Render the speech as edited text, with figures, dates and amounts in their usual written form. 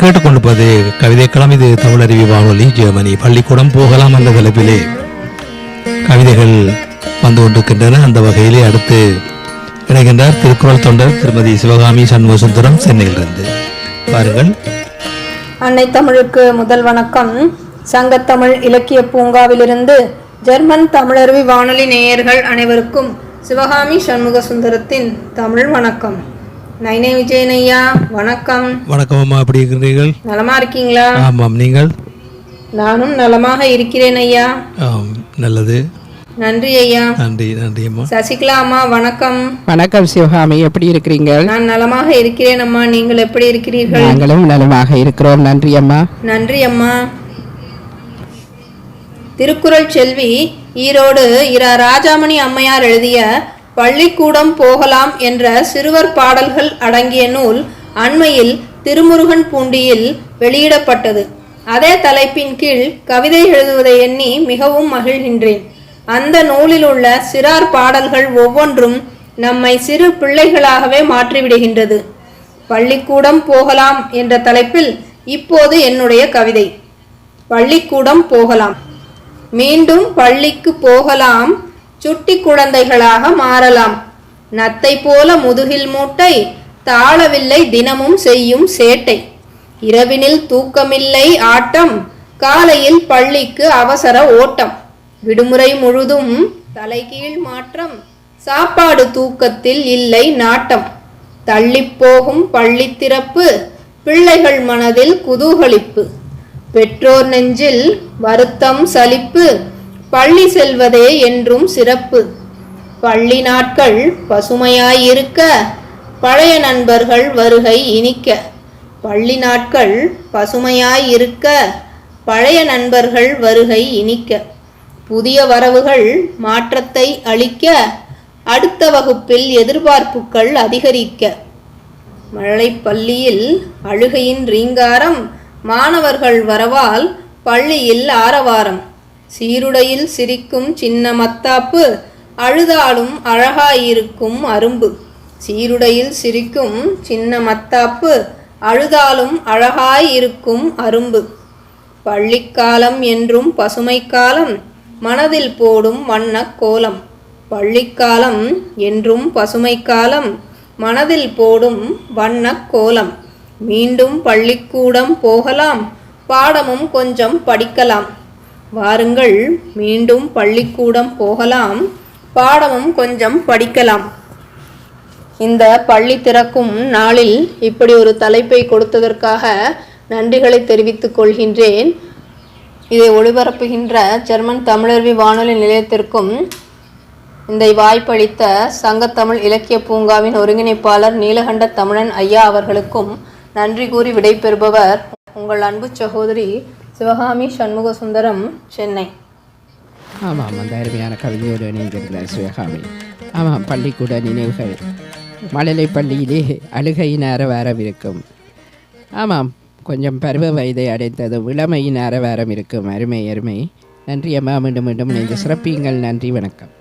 கேட்டுக்கொண்டிருப்பது கவிதைக்களம். இது தமிழருவி வானொலி ஜெர்மனி. பள்ளிக்கூடம் போகலாம் என்ற தலைப்பிலே கவிதைகள் வந்து கொண்டிருக்கின்றன. அந்த வகையிலே அடுத்து இணைகின்றார் திருக்குறள் தொண்டர் திருமதி சிவகாமி சண்முகசுந்தரம் சென்னையிலிருந்து. பாருங்கள். அன்னை தமிழுக்கு முதல் வணக்கம். சங்கத்தமிழ் இலக்கிய பூங்காவிலிருந்து ஜெர்மன் தமிழருவி வானொலி நேயர்கள் அனைவருக்கும் சிவகாமி சண்முகசுந்தரத்தின் தமிழ் வணக்கம். நைனே விஜயன் ஐயா, வணக்கம். வணக்கம் அம்மா, எப்படி இருக்கிறீர்கள்? நலமா இருக்கீங்களா? ஆமாம், நீங்கள்? நானும் நலமாக இருக்கிறேன் ஐயா. நல்லது, நன்றி ஐயா. நன்றி நன்றி அம்மா. சசிகலா அம்மா, வணக்கம். வணக்கம் சிவகாமி, எப்படி இருக்கிறீங்க? நான் நலமாக இருக்கிறேன் அம்மா, நீங்கள் எப்படி இருக்கிறீர்கள்? நாங்களும் நலமாக இருக்கிறோம், நன்றி அம்மா. நன்றி அம்மா. திருக்குறள் செல்வி ஈரோடு இரா ராஜாமணி அம்மையார் எழுதிய பள்ளிக்கூடம் போகலாம் என்ற சிறுவர் பாடல்கள் அடங்கிய நூல் அண்மையில் திருமுருகன் பூண்டியில் வெளியிடப்பட்டது. அதே தலைப்பின் கீழ் கவிதை எழுதுவதை எண்ணி மிகவும் மகிழ்கின்றேன். அந்த நூலில் உள்ள சிறார் பாடல்கள் ஒவ்வொன்றும் நம்மை சிறு பிள்ளைகளாகவே மாற்றிவிடுகின்றது. பள்ளிக்கூடம் போகலாம் என்ற தலைப்பில் இப்போது என்னுடைய கவிதை. பள்ளிக்கூடம் போகலாம். மீண்டும் பள்ளிக்கு போகலாம், சுட்டி குழந்தைகளாக மாறலாம். நத்தை போல முதுகில் மூட்டை, தாளவில்லை தினமும் செய்யும் சேட்டை. இரவினில் தூக்கமில்லை ஆட்டம், காலையில் பள்ளிக்கு அவசர ஓட்டம். விடுமுறை முழுதும் தலைகீழ் மாற்றம், சாப்பாடு தூக்கத்தில் இல்லை நாட்டம். தள்ளிப்போகும் பள்ளி திறப்பு, பிள்ளைகள் மனதில் குதூகலிப்பு. பெற்றோர் நெஞ்சில் வருத்தம் சலிப்பு, பள்ளி செல்வதே என்றும் சிறப்பு. பள்ளி நாட்கள் பசுமையாயிருக்க, பழைய நண்பர்கள் வருகை இனிக்க. பள்ளி நாட்கள் பசுமையாயிருக்க, பழைய நண்பர்கள் வருகை இனிக்க. புதிய வரவுகள் மாற்றத்தை அளிக்க, அடுத்த வகுப்பில் எதிர்பார்ப்புகள் அதிகரிக்க. மழலை பள்ளியில் அழுகையின் ரீங்காரம், மாணவர்கள் வரவால் பள்ளியில் ஆரவாரம். சீருடையில் சிரிக்கும் சின்ன மத்தாப்பு, அழுதாலும் அழகாயிருக்கும் அரும்பு. சீருடையில் சிரிக்கும் சின்ன மத்தாப்பு, அழுதாலும் அழகாயிருக்கும் அரும்பு. பள்ளிக்காலம் என்றும் பசுமைக்காலம், மனதில் போடும் வண்ணக் கோலம். பள்ளிக்காலம் என்றும் பசுமைக்காலம், மனதில் போடும் வண்ணக் கோலம். மீண்டும் பள்ளிக்கூடம் போகலாம், பாடமும் கொஞ்சம் படிக்கலாம். வாருங்கள், மீண்டும் பள்ளிக்கூடம் போகலாம், பாடமும் கொஞ்சம் படிக்கலாம். இந்த பள்ளி திறக்கும் நாளில் இப்படி ஒரு தலைப்பை கொடுத்ததற்காக நன்றிகளை தெரிவித்துக் கொள்கின்றேன். இதை ஒளிபரப்புகின்ற ஜெர்மன் தமிழருவி வானொலி நிலையத்திற்கும் இந்த வாய்ப்பளித்த சங்கத்தமிழ் இலக்கிய பூங்காவின் ஒருங்கிணைப்பாளர் நீலகண்ட தமிழன் ஐயா அவர்களுக்கும் நன்றி கூறி விடைபெறுபவர் உங்கள் அன்பு சகோதரி சிவகாமி சண்முகசுந்தரம், சென்னை. ஆமாம், அந்த அருமையான கவிதையோடு இணைந்திருந்தார் சிவகாமி. ஆமாம், பள்ளிக்கூட நினைவுகள். மழலை பள்ளியிலே அழுகையின் அரவாரம் இருக்கும். ஆமாம், கொஞ்சம் பருவ வயதை அடைந்ததும் இளமையின் அரவாரம் இருக்கும். அருமை அருமை. நன்றி அம்மா, மீண்டும் மீண்டும் இணைந்து சிறப்பியுங்கள். நன்றி, வணக்கம்.